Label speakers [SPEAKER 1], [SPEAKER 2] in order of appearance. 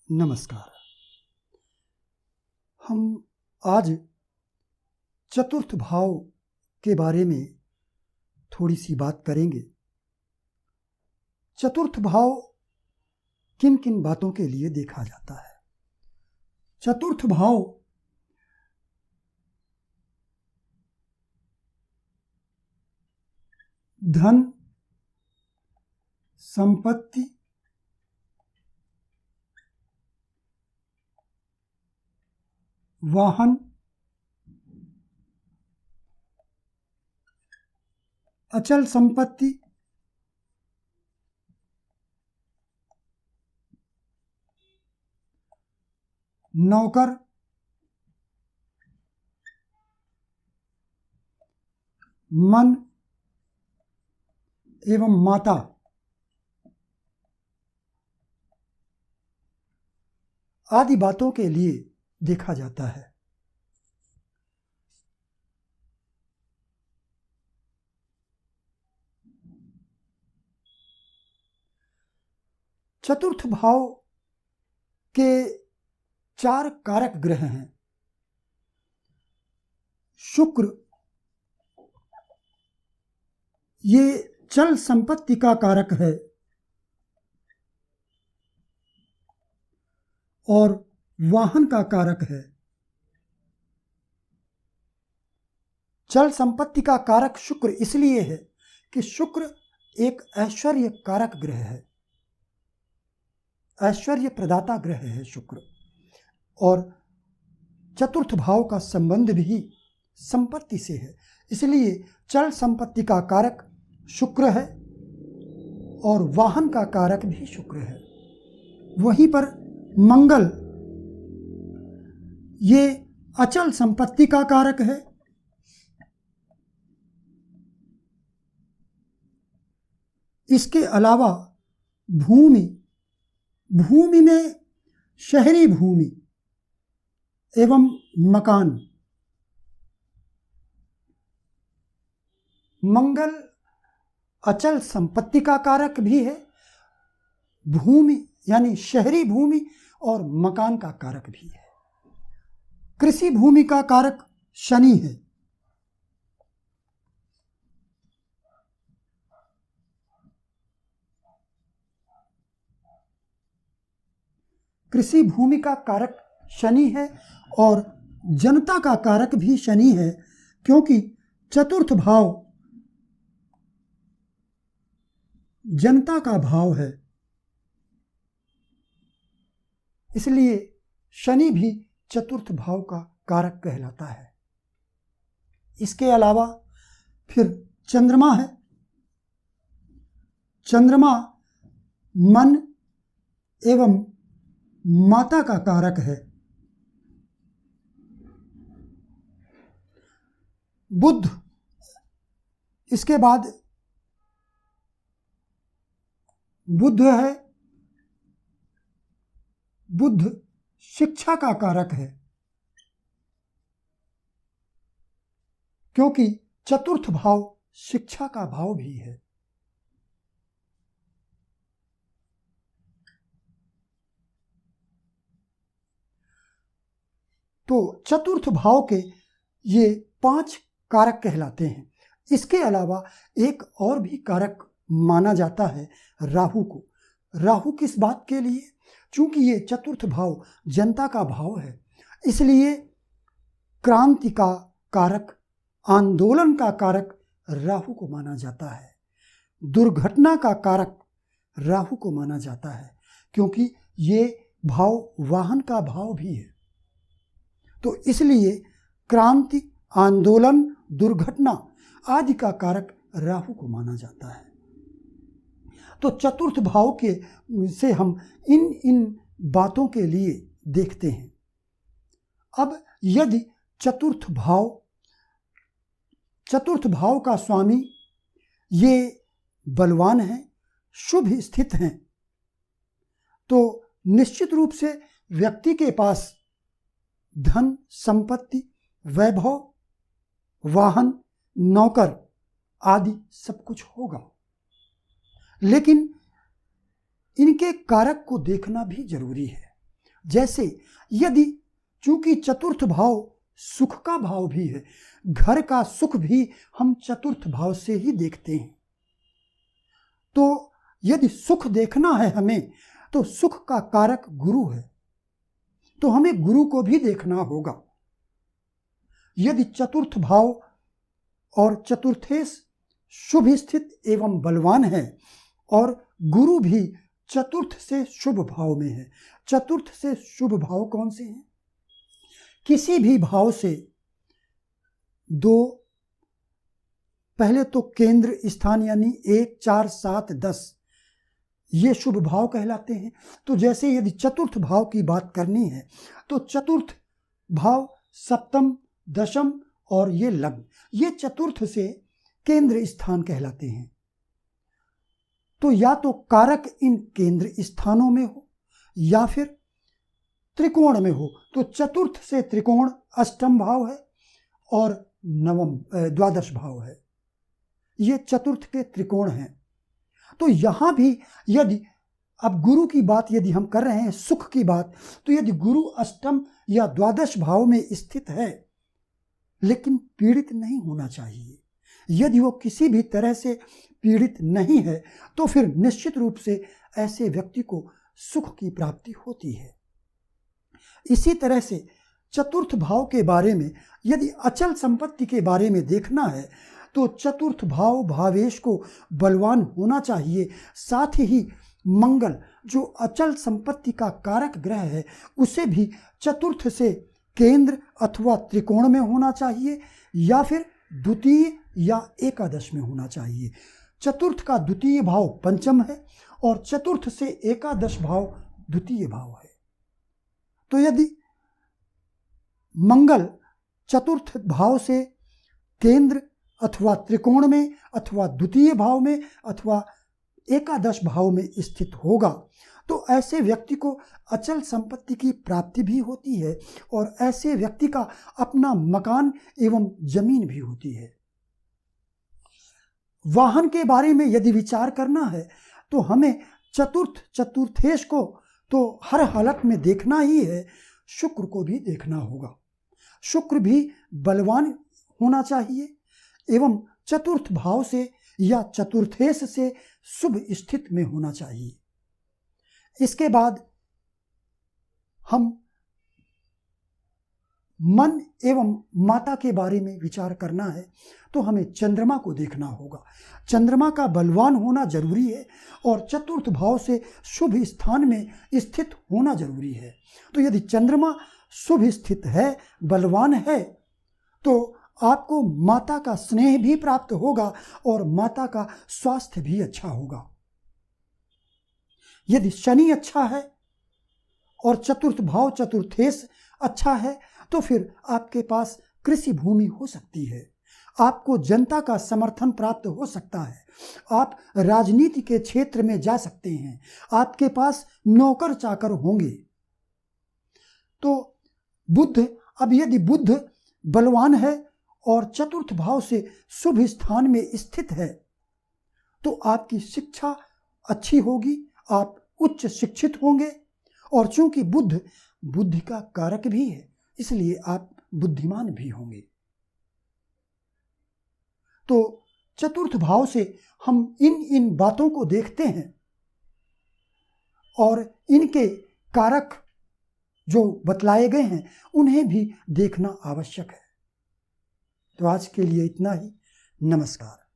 [SPEAKER 1] नमस्कार। हम आज चतुर्थ भाव के बारे में थोड़ी सी बात करेंगे। चतुर्थ भाव किन किन बातों के लिए देखा जाता है? चतुर्थ भाव धन, संपत्ति, वाहन, अचल संपत्ति, नौकर, मन एवं माता आदि बातों के लिए देखा जाता है। चतुर्थ भाव के 4 कारक ग्रह हैं। शुक्र ये चल संपत्ति का कारक है और वाहन का कारक है। चल संपत्ति का कारक शुक्र इसलिए है कि शुक्र एक ऐश्वर्य कारक ग्रह है, ऐश्वर्य प्रदाता ग्रह है शुक्र। और चतुर्थ भाव का संबंध भी संपत्ति से है, इसलिए चल संपत्ति का कारक शुक्र है और वाहन का कारक भी शुक्र है। वहीं पर मंगल ये अचल संपत्ति का कारक है। इसके अलावा भूमि, भूमि में शहरी भूमि एवं मकान। मंगल अचल संपत्ति का कारक भी है, भूमि यानी शहरी भूमि और मकान का कारक भी है। कृषि भूमि का कारक शनि है। कृषि भूमि का कारक शनि है और जनता का कारक भी शनि है, क्योंकि चतुर्थ भाव जनता का भाव है, इसलिए शनि भी चतुर्थ भाव का कारक कहलाता है। इसके अलावा फिर चंद्रमा है। चंद्रमा मन एवं माता का कारक है। बुध, इसके बाद बुध है। बुध शिक्षा का कारक है, क्योंकि चतुर्थ भाव शिक्षा का भाव भी है। तो चतुर्थ भाव के ये 5 कारक कहलाते हैं। इसके अलावा एक और भी कारक माना जाता है, राहु को। राहु किस बात के लिए? चूंकि ये चतुर्थ भाव जनता का भाव है, इसलिए क्रांति का कारक, आंदोलन का कारक राहु को माना जाता है। दुर्घटना का कारक राहु को माना जाता है, क्योंकि ये भाव वाहन का भाव भी है। तो इसलिए क्रांति, आंदोलन, दुर्घटना आदि का कारक राहु को माना जाता है। तो चतुर्थ भाव के से हम इन बातों के लिए देखते हैं। अब यदि चतुर्थ भाव का स्वामी ये बलवान है, शुभ स्थित हैं, तो निश्चित रूप से व्यक्ति के पास धन, संपत्ति, वैभव, वाहन, नौकर आदि सब कुछ होगा। लेकिन इनके कारक को देखना भी जरूरी है। जैसे यदि चूंकि चतुर्थ भाव सुख का भाव भी है, घर का सुख भी हम चतुर्थ भाव से ही देखते हैं। तो यदि सुख देखना है हमें, तो सुख का कारक गुरु है, तो हमें गुरु को भी देखना होगा। यदि चतुर्थ भाव और चतुर्थेश शुभ स्थित एवं बलवान है और गुरु भी चतुर्थ से शुभ भाव में है। चतुर्थ से शुभ भाव कौन से हैं? किसी भी भाव से दो, पहले तो केंद्र स्थान यानी 1, 4, 7, 10 ये शुभ भाव कहलाते हैं। तो जैसे यदि चतुर्थ भाव की बात करनी है तो चतुर्थ भाव सप्तम, दशम और ये लग्न, ये चतुर्थ से केंद्र स्थान कहलाते हैं। तो या तो कारक इन केंद्र स्थानों में हो या फिर त्रिकोण में हो। तो चतुर्थ से त्रिकोण अष्टम भाव है और द्वादश भाव है, ये चतुर्थ के त्रिकोण हैं। तो यहां भी यदि अब गुरु की बात यदि हम कर रहे हैं, सुख की बात, तो यदि गुरु अष्टम या द्वादश भाव में स्थित है लेकिन पीड़ित नहीं होना चाहिए। यदि वो किसी भी तरह से पीड़ित नहीं है तो फिर निश्चित रूप से ऐसे व्यक्ति को सुख की प्राप्ति होती है। इसी तरह से चतुर्थ भाव के बारे में यदि अचल संपत्ति के बारे में देखना है तो चतुर्थ भाव भावेश को बलवान होना चाहिए। साथ ही मंगल जो अचल संपत्ति का कारक ग्रह है उसे भी चतुर्थ से केंद्र अथवा त्रिकोण में होना चाहिए या फिर द्वितीय या एकादश में होना चाहिए। चतुर्थ का द्वितीय भाव पंचम है और चतुर्थ से एकादश भाव द्वितीय भाव है। तो यदि मंगल चतुर्थ भाव से केंद्र अथवा त्रिकोण में अथवा द्वितीय भाव में अथवा एकादश भाव में स्थित होगा तो ऐसे व्यक्ति को अचल संपत्ति की प्राप्ति भी होती है और ऐसे व्यक्ति का अपना मकान एवं जमीन भी होती है। वाहन के बारे में यदि विचार करना है तो हमें चतुर्थेश को तो हर हालत में देखना ही है, शुक्र को भी देखना होगा। शुक्र भी बलवान होना चाहिए एवं चतुर्थ भाव से या चतुर्थेश से शुभ स्थित में होना चाहिए। इसके बाद हम मन एवं माता के बारे में विचार करना है तो हमें चंद्रमा को देखना होगा। चंद्रमा का बलवान होना जरूरी है और चतुर्थ भाव से शुभ स्थान में स्थित होना जरूरी है। तो यदि चंद्रमा शुभ स्थित है, बलवान है, तो आपको माता का स्नेह भी प्राप्त होगा और माता का स्वास्थ्य भी अच्छा होगा। यदि शनि अच्छा है और चतुर्थ भाव चतुर्थेश अच्छा है तो फिर आपके पास कृषि भूमि हो सकती है, आपको जनता का समर्थन प्राप्त हो सकता है, आप राजनीति के क्षेत्र में जा सकते हैं, आपके पास नौकर चाकर होंगे। तो बुध, अब यदि बुध बलवान है और चतुर्थ भाव से शुभ स्थान में स्थित है तो आपकी शिक्षा अच्छी होगी, आप उच्च शिक्षित होंगे और चूंकि बुध बुद्धि का कारक भी है इसलिए आप बुद्धिमान भी होंगे। तो चतुर्थ भाव से हम इन बातों को देखते हैं और इनके कारक जो बतलाए गए हैं उन्हें भी देखना आवश्यक है। तो आज के लिए इतना ही। नमस्कार।